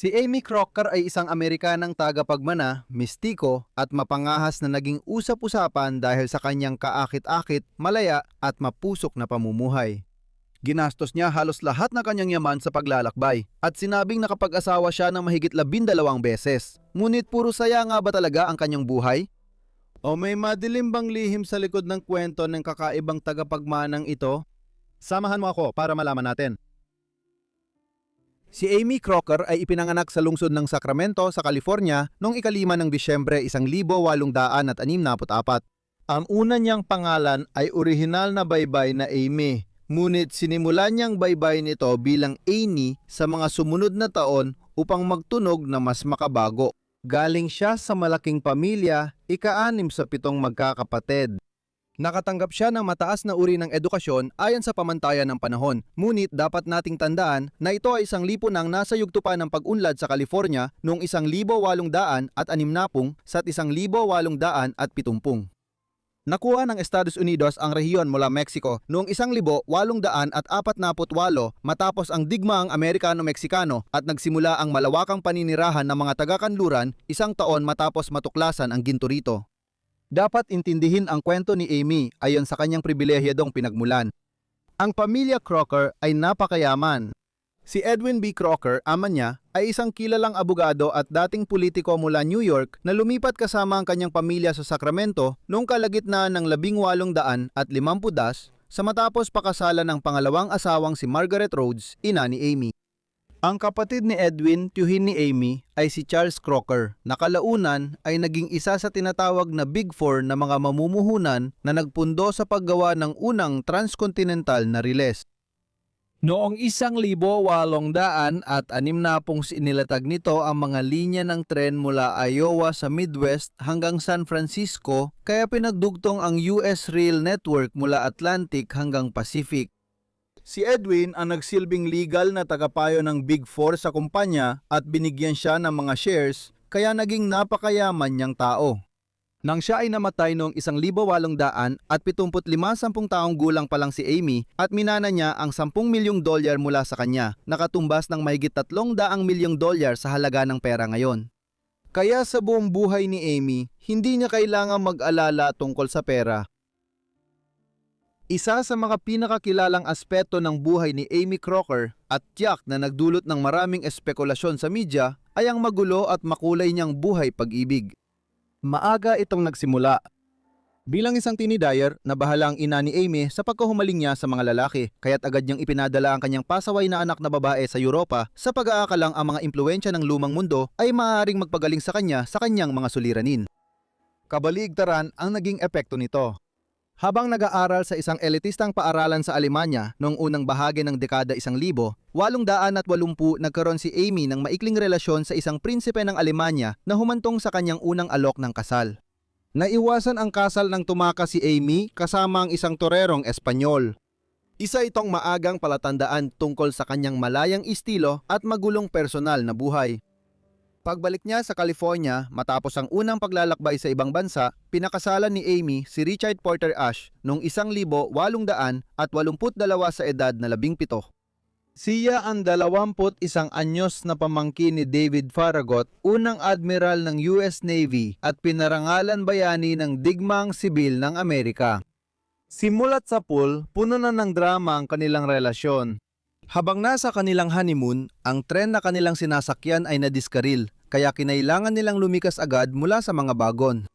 Si Amy Crocker ay isang Amerikanang tagapagmana, mistiko at mapangahas na naging usap-usapan dahil sa kanyang kaakit-akit, malaya at mapusok na pamumuhay. Ginastos niya halos lahat ng kanyang yaman sa paglalakbay at sinabing nakapag-asawa siya ng mahigit 12 beses. Ngunit puro saya nga ba talaga ang kanyang buhay? O may madilim bang lihim sa likod ng kwento ng kakaibang tagapagmanang ito? Samahan mo ako para malaman natin. Si Amy Crocker ay ipinanganak sa lungsod ng Sacramento sa California noong 5 ng Disyembre 1864. Ang una niyang pangalan ay orihinal na baybay na Amy, ngunit sinimulan niyang baybay nito bilang Annie sa mga sumunod na taon upang magtunog na mas makabago. Galing siya sa malaking pamilya, ika-6 sa 7 magkakapatid. Nakatanggap siya ng mataas na uri ng edukasyon ayon sa pamantayan ng panahon. Ngunit dapat nating tandaan na ito ay isang lipunang nasa yugtupan ng pag-unlad sa California noong 1860 sa 1870. Nakuha ng Estados Unidos ang rehiyon mula Mexico noong 1848 matapos ang digmaang Amerikano-Meksikano at nagsimula ang malawakang paninirahan ng mga taga-kanluran 1 taon matapos matuklasan ang ginto rito. Dapat intindihin ang kwento ni Amy ayon sa kanyang pribilehyadong pinagmulan. Ang pamilya Crocker ay napakayaman. Si Edwin B. Crocker, ama niya, ay isang kilalang abogado at dating politiko mula New York na lumipat kasama ang kanyang pamilya sa Sacramento noong kalagitnaan ng 1850 sa matapos pakasalan ng pangalawang asawang si Margaret Rhodes, ina ni Amy. Ang kapatid ni Edwin, tiyuhin ni Amy, ay si Charles Crocker, na kalaunan ay naging isa sa tinatawag na Big Four na mga mamumuhunan na nagpundo sa paggawa ng unang transcontinental na riles. Noong 1860 inilatag nito ang mga linya ng tren mula Iowa sa Midwest hanggang San Francisco, kaya pinagdugtong ang US Rail Network mula Atlantic hanggang Pacific. Si Edwin ang nagsilbing legal na tagapayo ng Big Four sa kumpanya at binigyan siya ng mga shares kaya naging napakayaman niyang tao. Nang siya ay namatay noong 1875, 10 taong gulang pa lang si Amy at minana niya ang $10 milyong mula sa kanya, nakatumbas ng mahigit $300 milyong sa halaga ng pera ngayon. Kaya sa buong buhay ni Amy, hindi niya kailangang mag-alala tungkol sa pera. Isa sa mga pinakakilalang aspeto ng buhay ni Amy Crocker at tiyak na nagdulot ng maraming espekulasyon sa media ay ang magulo at makulay niyang buhay pag-ibig. Maaga itong nagsimula. Bilang isang teeny dyer, nabahala ang ina ni Amy sa pagkahumaling niya sa mga lalaki, kaya't agad niyang ipinadala ang kanyang pasaway na anak na babae sa Europa sa pag-aakalang ang mga impluwensya ng lumang mundo ay maaaring magpagaling sa kanya sa kanyang mga suliranin. Kabaligtaran ang naging epekto nito. Habang nag-aaral sa isang elitistang paaralan sa Alemanya noong unang bahagi ng dekada 1880, nagkaroon si Amy ng maikling relasyon sa isang prinsipe ng Alemanya na humantong sa kanyang unang alok ng kasal. Naiwasan ang kasal nang tumakas si Amy kasama ang isang torerong Espanyol. Isa itong maagang palatandaan tungkol sa kanyang malayang estilo at magulong personal na buhay. Pagbalik niya sa California matapos ang unang paglalakbay sa ibang bansa, pinakasalan ni Amy si Richard Porter Ashe noong 1882 sa edad na 17. Siya ang 21 anyos na pamangkin ni David Farragut, unang admiral ng US Navy at pinarangalan bayani ng digmaang sibil ng Amerika. Simulat sa pool, puno na ng drama ang kanilang relasyon. Habang nasa kanilang honeymoon, ang tren na kanilang sinasakyan ay nadiskaril, kaya kinailangan nilang lumikas agad mula sa mga bagon.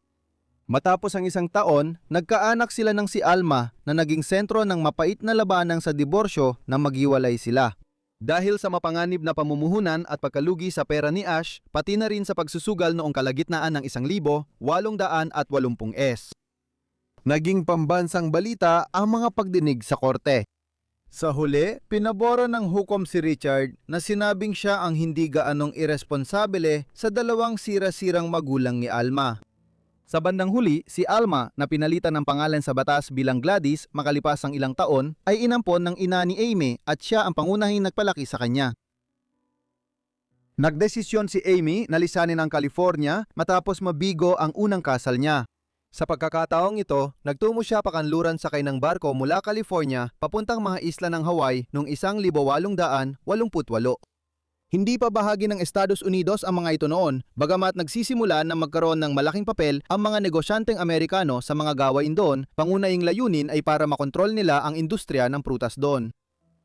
Matapos ang 1 taon, nagkaanak sila ng si Alma na naging sentro ng mapait na labanang sa diborsyo na maghiwalay sila. Dahil sa mapanganib na pamumuhunan at pagkalugi sa pera ni Ashe, pati na rin sa pagsusugal noong kalagitnaan ng 1880 S. Naging pambansang balita ang mga pagdinig sa korte. Sa huli, pinaboro ng hukom si Richard na sinabing siya ang hindi gaanong iresponsabile sa dalawang sira-sirang magulang ni Alma. Sa bandang huli, si Alma na pinalitan ng pangalan sa batas bilang Gladys makalipas ang ilang taon ay inampon ng ina ni Amy at siya ang pangunahing nagpalaki sa kanya. Nagdesisyon si Amy na lisanin ang California matapos mabigo ang unang kasal niya. Sa pagkakataong ito, nagtungo siya pakanluran sakay ng barko mula California papuntang mga isla ng Hawaii noong 1888. Hindi pa bahagi ng Estados Unidos ang mga ito noon, bagamat nagsisimula na magkaroon ng malaking papel ang mga negosyanteng Amerikano sa mga gawain doon, pangunahing layunin ay para makontrol nila ang industriya ng prutas doon.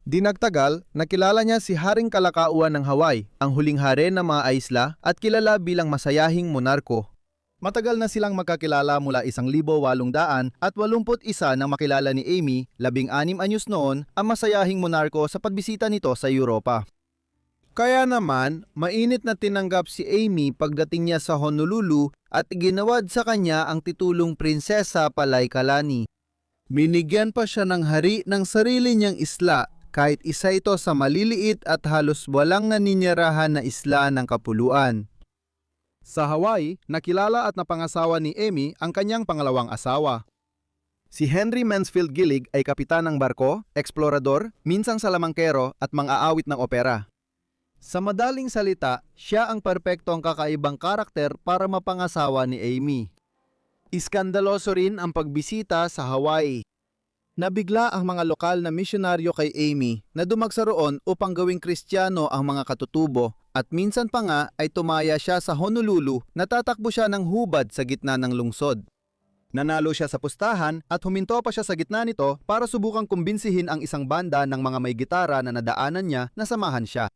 Di nagtagal, nakilala niya si Haring Kalakauan ng Hawaii, ang huling hari ng mga isla at kilala bilang masayahing monarko. Matagal na silang magkakilala mula 1881 nang makilala ni Amy, 16 anyos noon, ang masayahing monarko sa pagbisita nito sa Europa. Kaya naman, mainit na tinanggap si Amy pagdating niya sa Honolulu at ginawad sa kanya ang titulong Prinsesa Palaykalani. Binigyan pa siya ng hari ng sarili niyang isla kahit isa ito sa maliliit at halos walang naninirahan na isla ng kapuluan. Sa Hawaii, nakilala at napangasawa ni Amy ang kanyang pangalawang asawa. Si Henry Mansfield Gillig ay kapitan ng barko, eksplorador, minsang salamangkero at mang-aawit ng opera. Sa madaling salita, siya ang perpektong kakaibang karakter para mapangasawa ni Amy. Iskandaloso rin ang pagbisita sa Hawaii. Nabigla ang mga lokal na misyonaryo kay Amy na dumagsa roon upang gawing Kristiyano ang mga katutubo at minsan pa nga ay tumaya siya sa Honolulu na tatakbo siya ng hubad sa gitna ng lungsod. Nanalo siya sa pustahan at huminto pa siya sa gitna nito para subukang kumbinsihin ang isang banda ng mga may gitara na nadaanan niya na samahan siya.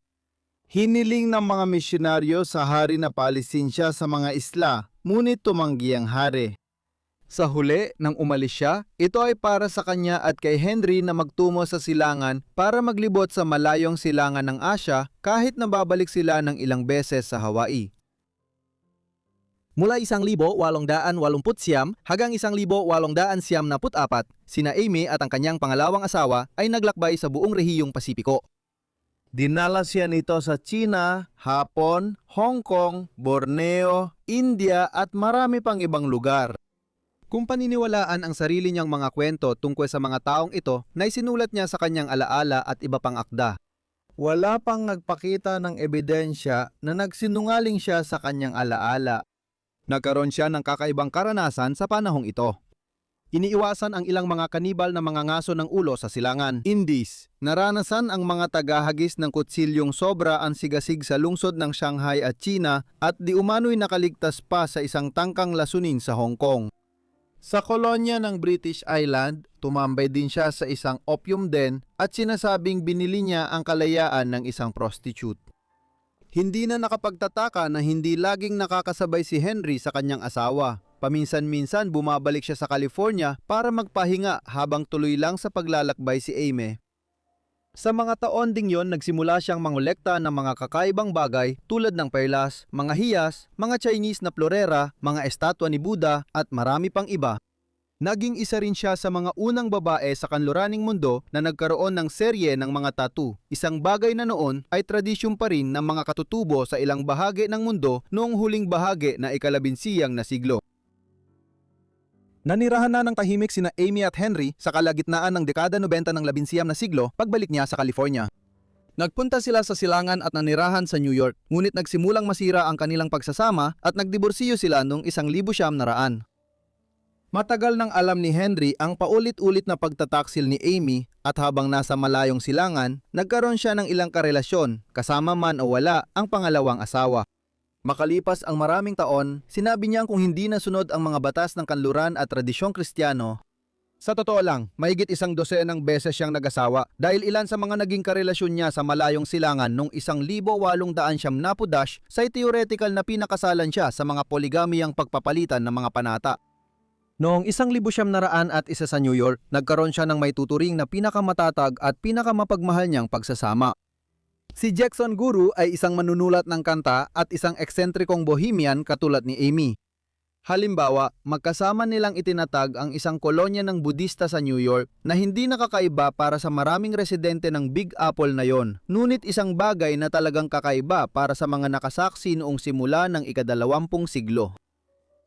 Hiniling ng mga misyonaryo sa hari na paalisin siya sa mga isla, ngunit tumanggi ang hari. Sa huli, nang umalis siya, ito ay para sa kanya at kay Henry na magtungo sa silangan para maglibot sa malayong silangan ng Asya kahit nababalik sila ng ilang beses sa Hawaii. Mula 1889 hanggang 1894, sina Amy at ang kanyang pangalawang asawa ay naglakbay sa buong rehiyong Pasipiko. Dinala siya nito sa China, Hapon, Hong Kong, Borneo, India at marami pang ibang lugar. Kung paniniwalaan ang sarili niyang mga kwento tungkol sa mga taong ito na isinulat niya sa kanyang alaala at iba pang akda. Wala pang nagpakita ng ebidensya na nagsinungaling siya sa kanyang alaala. Nagkaroon siya ng kakaibang karanasan sa panahong ito. Iniiwasan ang ilang mga kanibal na mga ngaso ng ulo sa silangan. Indies, naranasan ang mga tagahagis ng kutsilyong sobra ang sigasig sa lungsod ng Shanghai at China at di umano'y nakaligtas pa sa isang tangkang lasunin sa Hong Kong. Sa kolonya ng British Island, tumambay din siya sa isang opium den at sinasabing binili niya ang kalayaan ng isang prostitute. Hindi na nakapagtataka na hindi laging nakakasabay si Henry sa kanyang asawa. Paminsan-minsan bumabalik siya sa California para magpahinga habang tuloy lang sa paglalakbay si Amy. Sa mga taon ding yon, nagsimula siyang mangolekta ng mga kakaibang bagay tulad ng perlas, mga hiyas, mga Chinese na florera, mga estatwa ni Buddha at marami pang iba. Naging isa rin siya sa mga unang babae sa kanluraning mundo na nagkaroon ng serye ng mga tattoo. Isang bagay na noon ay tradisyon pa rin ng mga katutubo sa ilang bahagi ng mundo noong huling bahagi na ika-11 na siglo. Nanirahan na ng tahimik sina Amy at Henry sa kalagitnaan ng dekada 90 ng 19 na siglo pagbalik niya sa California. Nagpunta sila sa silangan at nanirahan sa New York, ngunit nagsimulang masira ang kanilang pagsasama at nagdiborsiyo sila noong 1900. Matagal nang alam ni Henry ang paulit-ulit na pagtataksil ni Amy at habang nasa malayong silangan, nagkaroon siya ng ilang karelasyon, kasama man o wala ang pangalawang asawa. Makalipas ang maraming taon, sinabi niya kung hindi nasunod ang mga batas ng kanluran at tradisyong Kristiyano. Sa totoo lang, mahigit 12 beses siyang nag-asawa dahil ilan sa mga naging karelasyon niya sa malayong silangan noong 1870 sa theoretical na pinakasalan siya sa mga poligamiyang pagpapalitan ng mga panata. Noong 1900 at isa sa New York, nagkaroon siya ng may tuturing na pinakamatatag at pinakamapagmahal niyang pagsasama. Si Jackson Guru ay isang manunulat ng kanta at isang eksentrikong bohemian katulad ni Amy. Halimbawa, magkasama nilang itinatag ang isang kolonya ng Budista sa New York na hindi nakakaiba para sa maraming residente ng Big Apple na yon, ngunit isang bagay na talagang kakaiba para sa mga nakasaksi noong simula ng ika-20 siglo.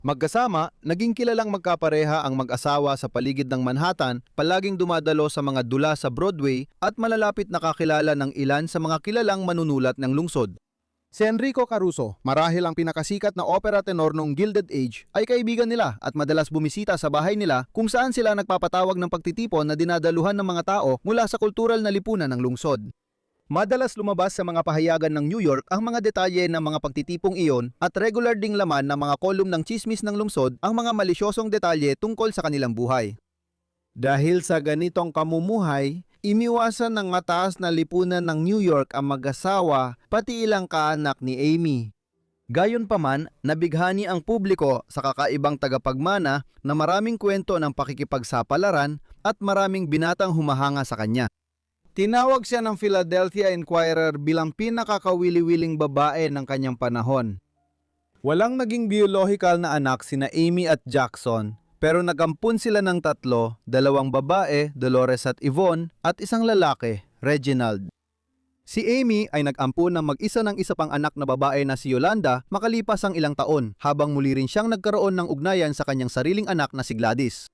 Magkasama, naging kilalang magkapareha ang mag-asawa sa paligid ng Manhattan, palaging dumadalo sa mga dula sa Broadway at malalapit na kakilala ng ilan sa mga kilalang manunulat ng lungsod. Si Enrico Caruso, marahil ang pinakasikat na opera tenor noong Gilded Age, ay kaibigan nila at madalas bumisita sa bahay nila kung saan sila nagpapatawag ng pagtitipon na dinadaluhan ng mga tao mula sa kultural na lipunan ng lungsod. Madalas lumabas sa mga pahayagan ng New York ang mga detalye ng mga pagtitipong iyon at regular ding laman ng mga kolum ng tsismis ng lungsod ang mga malisyosong detalye tungkol sa kanilang buhay. Dahil sa ganitong kamumuhay, iniwasan ng mataas na lipunan ng New York ang mag-asawa pati ilang kaanak ni Amy. Gayunpaman, nabighani ang publiko sa kakaibang tagapagmana na maraming kwento ng pakikipagsapalaran at maraming binatang humahanga sa kanya. Tinawag siya ng Philadelphia Inquirer bilang pinakakawili-wiling babae ng kanyang panahon. Walang naging biological na anak sina Amy at Jackson, pero nagampun sila ng tatlo, 2 babae, Dolores at Yvonne, at isang lalaki, Reginald. Si Amy ay nag-ampun ng mag-isa ng isa pang anak na babae na si Yolanda makalipas ang ilang taon, habang muli rin siyang nagkaroon ng ugnayan sa kanyang sariling anak na si Gladys.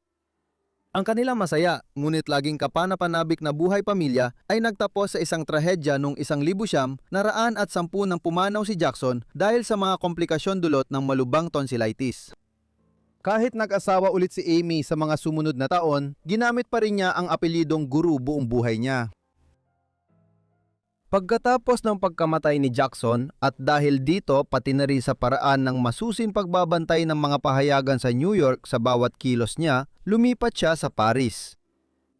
Ang kanilang masaya, ngunit laging kapanapanabik na buhay pamilya ay nagtapos sa isang trahedya noong 1910 nang pumanaw si Jackson dahil sa mga komplikasyon dulot ng malubhang tonsillitis. Kahit nag-asawa ulit si Amy sa mga sumunod na taon, ginamit pa rin niya ang apelyidong guru buong buhay niya. Pagkatapos ng pagkamatay ni Jackson at dahil dito pati na rin sa paraan ng masusing pagbabantay ng mga pahayagan sa New York sa bawat kilos niya, lumipat siya sa Paris.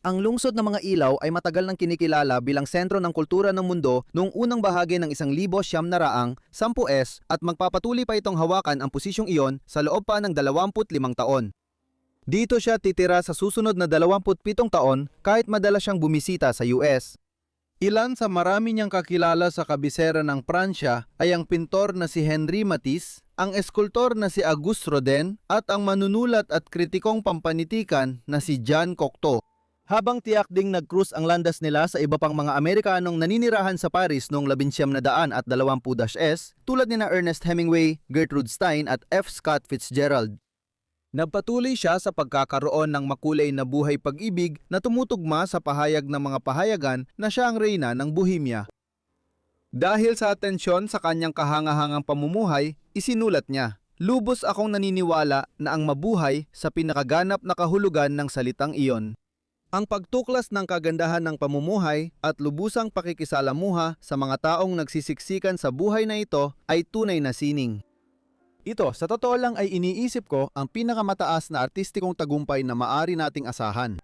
Ang lungsod ng mga ilaw ay matagal nang kinikilala bilang sentro ng kultura ng mundo noong unang bahagi ng 1910s, 10s at magpapatuloy pa itong hawakan ang posisyong iyon sa loob pa ng 25 taon. Dito siya titira sa susunod na 27 taon kahit madalas siyang bumisita sa US. Ilan sa marami niyang kakilala sa kabisera ng Pransya ay ang pintor na si Henri Matisse, ang eskultor na si Auguste Rodin at ang manunulat at kritikong pampanitikan na si Jean Cocteau. Habang tiyak ding nag-cruise ang landas nila sa iba pang mga Amerikanong naninirahan sa Paris noong 1920s tulad ni na Ernest Hemingway, Gertrude Stein at F. Scott Fitzgerald. Nagpatuloy siya sa pagkakaroon ng makulay na buhay pag-ibig na tumutugma sa pahayag ng mga pahayagan na siya ang reyna ng Bohemia. Dahil sa atensyon sa kanyang kahangahangang pamumuhay, isinulat niya, "Lubos akong naniniwala na ang mabuhay sa pinakaganap na kahulugan ng salitang iyon. Ang pagtuklas ng kagandahan ng pamumuhay at lubusang pakikisalamuha sa mga taong nagsisiksikan sa buhay na ito ay tunay na sining." Ito, sa totoo lang ay iniisip ko ang pinakamataas na artistikong tagumpay na maari nating asahan.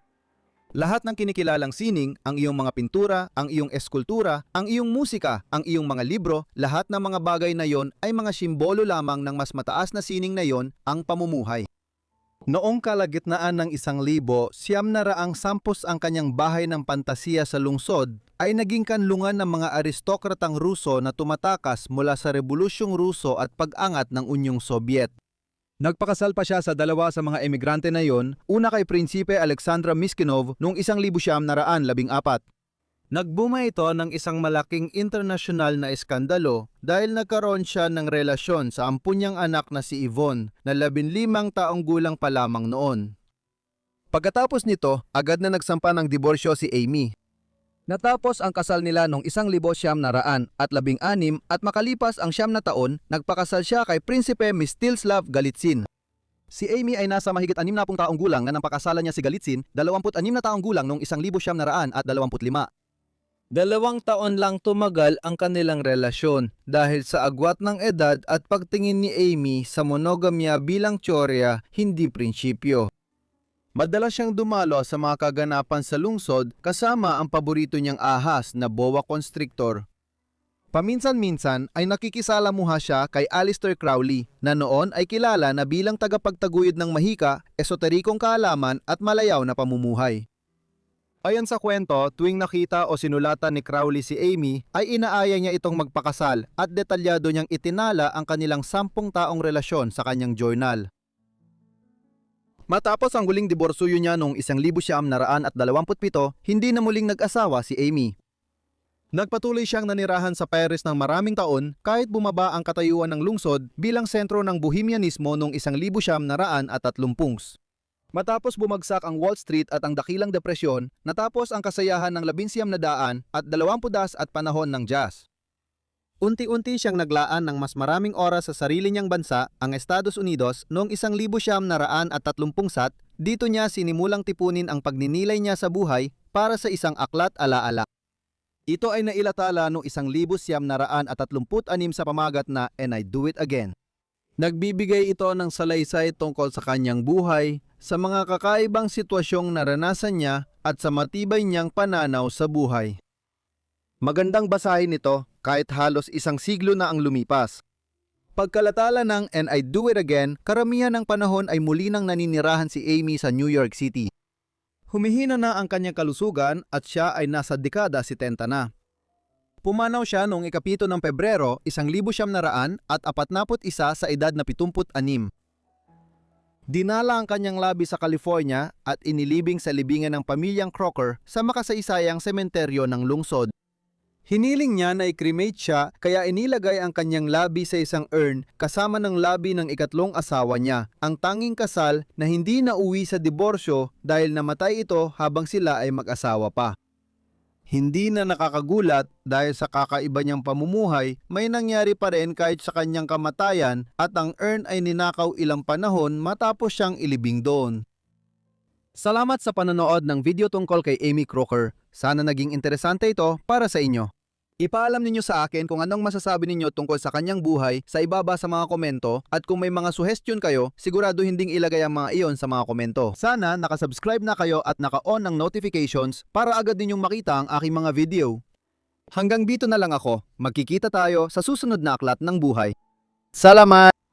Lahat ng kinikilalang sining, ang iyong mga pintura, ang iyong eskultura, ang iyong musika, ang iyong mga libro, lahat ng mga bagay na yon ay mga simbolo lamang ng mas mataas na sining na yon, ang pamumuhay. Noong kalagitnaan ng 1910 ang kanyang bahay ng pantasiya sa lungsod ay naging kanlungan ng mga aristokratang Ruso na tumatakas mula sa Rebolusyong Ruso at pag-angat ng Unyong Sobyet. Nagpakasal pa siya sa 2 sa mga emigrante na yon, una kay Prinsipe Alexandra Miskinov noong 1914. Nagbuma ito ng isang malaking internasyonal na eskandalo dahil nagkaroon siya ng relasyon sa ampun niyang anak na si Yvonne na 15 taong gulang pa lamang noon. Pagkatapos nito, agad na nagsampa ng diborsyo si Amy. Natapos ang kasal nila noong 1916 at makalipas ang 9 na taon, nagpakasal siya kay Prinsipe Mstislav Galitzin. Si Amy ay nasa mahigit 60 taong gulang na nang pakasalan niya si Galitzin, 26 na taong gulang noong 1925. 2 taon lang tumagal ang kanilang relasyon dahil sa agwat ng edad at pagtingin ni Amy sa monogamya bilang tsorya, hindi prinsipyo. Madalas siyang dumalo sa mga kaganapan sa lungsod kasama ang paborito niyang ahas na boa constrictor. Paminsan-minsan ay nakikisalamuha siya kay Aleister Crowley na noon ay kilala na bilang tagapagtaguyod ng mahika, esoterikong kaalaman at malayaw na pamumuhay. Ayon sa kwento, tuwing nakita o sinulatan ni Crowley si Amy, ay inaaya niya itong magpakasal at detalyado niyang itinala ang kanilang 10 taong relasyon sa kanyang journal. Matapos ang huling diborsuyo niya noong 1927, hindi na muling nag-asawa si Amy. Nagpatuloy siyang nanirahan sa Paris ng maraming taon kahit bumaba ang katayuan ng lungsod bilang sentro ng Bohemianismo noong 1930s. Matapos bumagsak ang Wall Street at ang dakilang depresyon, natapos ang kasayahan ng 1920 at 20 at panahon ng jazz. Unti-unti siyang naglaan ng mas maraming oras sa sarili niyang bansa, ang Estados Unidos, noong 1930 dito niya sinimulang tipunin ang pagninilay niya sa buhay para sa isang aklat alaala. Ito ay nailatala noong 1936 sa pamagat na And I Do It Again. Nagbibigay ito ng salaysay tungkol sa kanyang buhay, sa mga kakaibang sitwasyong naranasan niya at sa matibay niyang pananaw sa buhay. Magandang basahin ito kahit halos isang siglo na ang lumipas. Pagkalatala ng And I Do It Again, karamihan ng panahon ay muli nang naninirahan si Amy sa New York City. Humihina na ang kanyang kalusugan at siya ay nasa dekada 70 na. Pumanaw siya noong 7 ng Pebrero, 1941 sa edad na 76. Dinala ang kanyang labi sa California at inilibing sa libingan ng pamilyang Crocker sa makasaysayang sementeryo ng lungsod. Hiniling niya na i-cremate siya kaya inilagay ang kanyang labi sa isang urn kasama ng labi ng ikatlong asawa niya, ang tanging kasal na hindi nauwi sa diborsyo dahil namatay ito habang sila ay mag-asawa pa. Hindi na nakakagulat dahil sa kakaiba niyang pamumuhay, may nangyari pa rin kahit sa kanyang kamatayan at ang urn ay ninakaw ilang panahon matapos siyang ilibing doon. Salamat sa panonood ng video tungkol kay Amy Crocker. Sana naging interesante ito para sa inyo. Ipaalam ninyo sa akin kung anong masasabi ninyo tungkol sa kanyang buhay sa ibaba sa mga komento at kung may mga suggestion kayo, sigurado hinding ilagay ang mga iyon sa mga komento. Sana nakasubscribe na kayo at naka-on ng notifications para agad ninyong makita ang aking mga video. Hanggang dito na lang ako. Magkikita tayo sa susunod na aklat ng buhay. Salamat!